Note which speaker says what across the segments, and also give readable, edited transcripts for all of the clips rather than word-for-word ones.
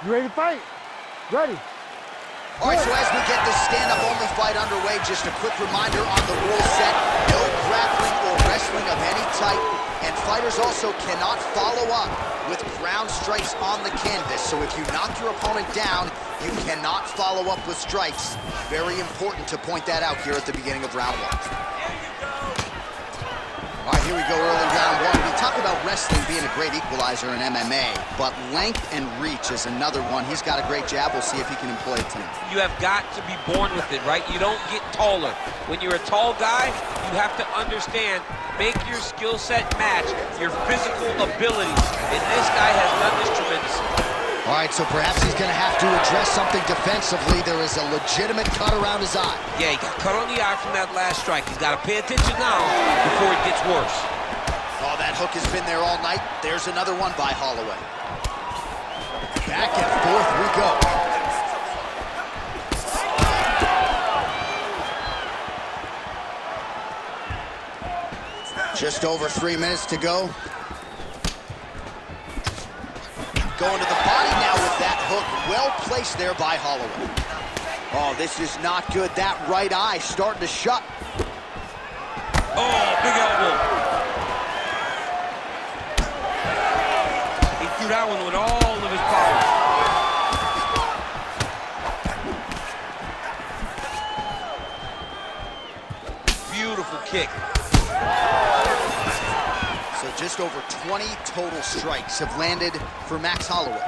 Speaker 1: You ready to fight? Ready.
Speaker 2: All right, so as we get this stand-up only fight underway, just a quick reminder on the rule set: no grappling or wrestling of any type, and fighters also cannot follow up with ground strikes on the canvas. So if you knock your opponent down, you cannot follow up with strikes. Very important to point that out here at the beginning of round one. All right, here we go, early round one. We talk about wrestling being a great equalizer in MMA, but length and reach is another one. He's got a great jab. We'll see if he can employ it tonight.
Speaker 3: You have got to be born with it, right? You don't get taller. When you're a tall guy, you have to understand, make your skill set match your physical abilities. And this guy has done this tremendously.
Speaker 2: All right, so perhaps he's going to have to address something defensively. There is a legitimate cut around his eye.
Speaker 3: Yeah, he got cut on the eye from that last strike. He's got to pay attention now before it gets worse.
Speaker 2: Oh, that hook has been there all night. There's another one by Holloway. Back and forth we go. Just over 3 minutes to go. Going to the body now with that hook. Well placed there by Holloway. Oh, this is not good. That right eye starting to shut.
Speaker 3: Oh, big elbow. He threw that one with all of his power. Beautiful kick.
Speaker 2: So just over 20 total strikes have landed for Max Holloway.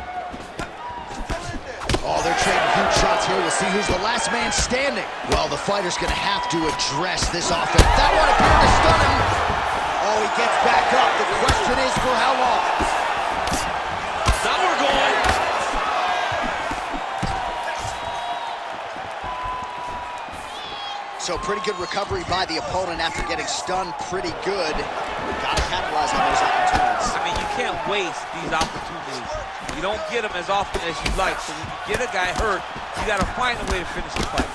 Speaker 2: Oh, they're trading huge shots here. We'll see who's the last man standing. Well, the fighter's going to have to address this offense. That one appeared to stun him. Oh, he gets back up. The question is for how long?
Speaker 3: Now we're going.
Speaker 2: So pretty good recovery by the opponent after getting stunned pretty good. Got to capitalize on those opportunities.
Speaker 3: I mean, you can't waste these opportunities. You don't get them as often as you'd like. So when you get a guy hurt, you got to find a way to finish the fight.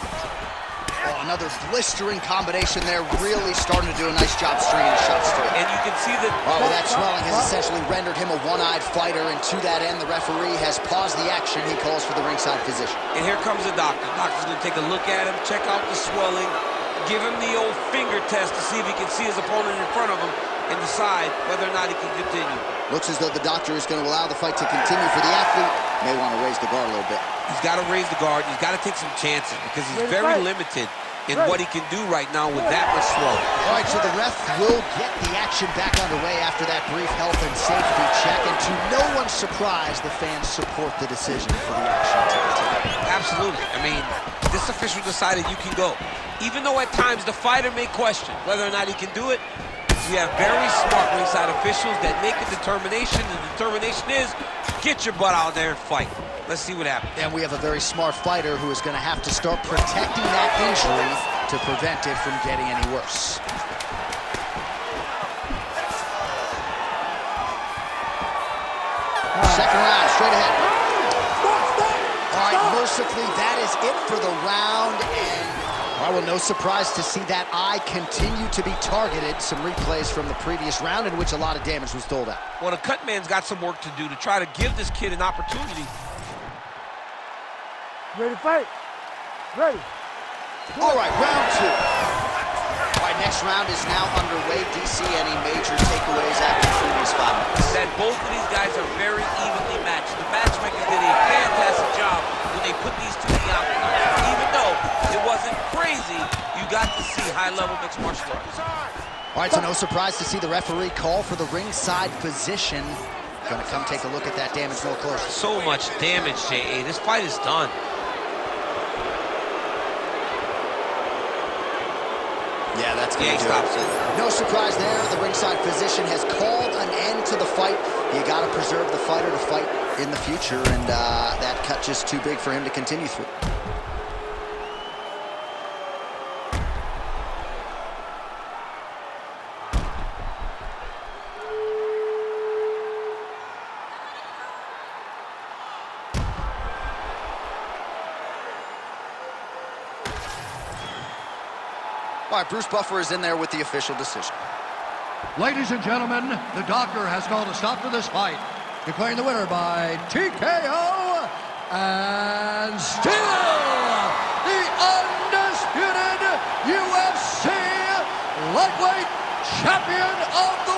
Speaker 2: Oh, another blistering combination there. Really starting to do a nice job stringing shots together.
Speaker 3: And you can see that...
Speaker 2: Oh, that swelling has essentially rendered him a one-eyed fighter, and to that end, the referee has paused the action. He calls for the ringside physician.
Speaker 3: And here comes the doctor. The doctor's going to take a look at him, check out the swelling, give him the old finger test to see if he can see his opponent in front of him and decide whether or not he can continue.
Speaker 2: Looks as though the doctor is going to allow the fight to continue for the athlete. May want to raise the guard a little bit.
Speaker 3: He's got to raise the guard. He's got to take some chances because he's very limited in what he can do right now with that much swelling.
Speaker 2: All right, so the ref will get the action back underway after that brief health and safety check. And to no one's surprise, the fans support the decision for the action to continue.
Speaker 3: Absolutely. I mean, this official decided you can go. Even though at times the fighter may question whether or not he can do it, we have very smart ringside officials that make a determination. The determination is, get your butt out there and fight. Let's see what happens.
Speaker 2: And we have a very smart fighter who is going to have to start protecting that injury to prevent it from getting any worse. Second round, straight ahead. All right, mercifully, that is it for the round. And well, no surprise to see that eye continue to be targeted. Some replays from the previous round in which a lot of damage was doled out.
Speaker 3: Well, the cut man's got some work to do to try to give this kid an opportunity.
Speaker 1: Ready to fight? Ready.
Speaker 2: All right, round two. All right, next round is now underway. DC, any major takeaways after the previous 5 minutes?
Speaker 3: That both of these guys are very evenly matched. The matchmakers did a fantastic job when they put these two in the octagon. Even though it wasn't crazy, you got to see high-level mixed martial arts.
Speaker 2: All right, so no surprise to see the referee call for the ringside physician. Gonna come take a look at that damage more closely.
Speaker 3: So much damage, J.A. This fight is done.
Speaker 2: Yeah, that's going to do it. No surprise there. The ringside physician has called an end to the fight. You got to preserve the fighter to fight in the future, and that cut just too big for him to continue through. All right, Bruce Buffer is in there with the official decision.
Speaker 4: Ladies and gentlemen, the doctor has called a stop to this fight, declaring the winner by TKO, and still the undisputed UFC lightweight champion of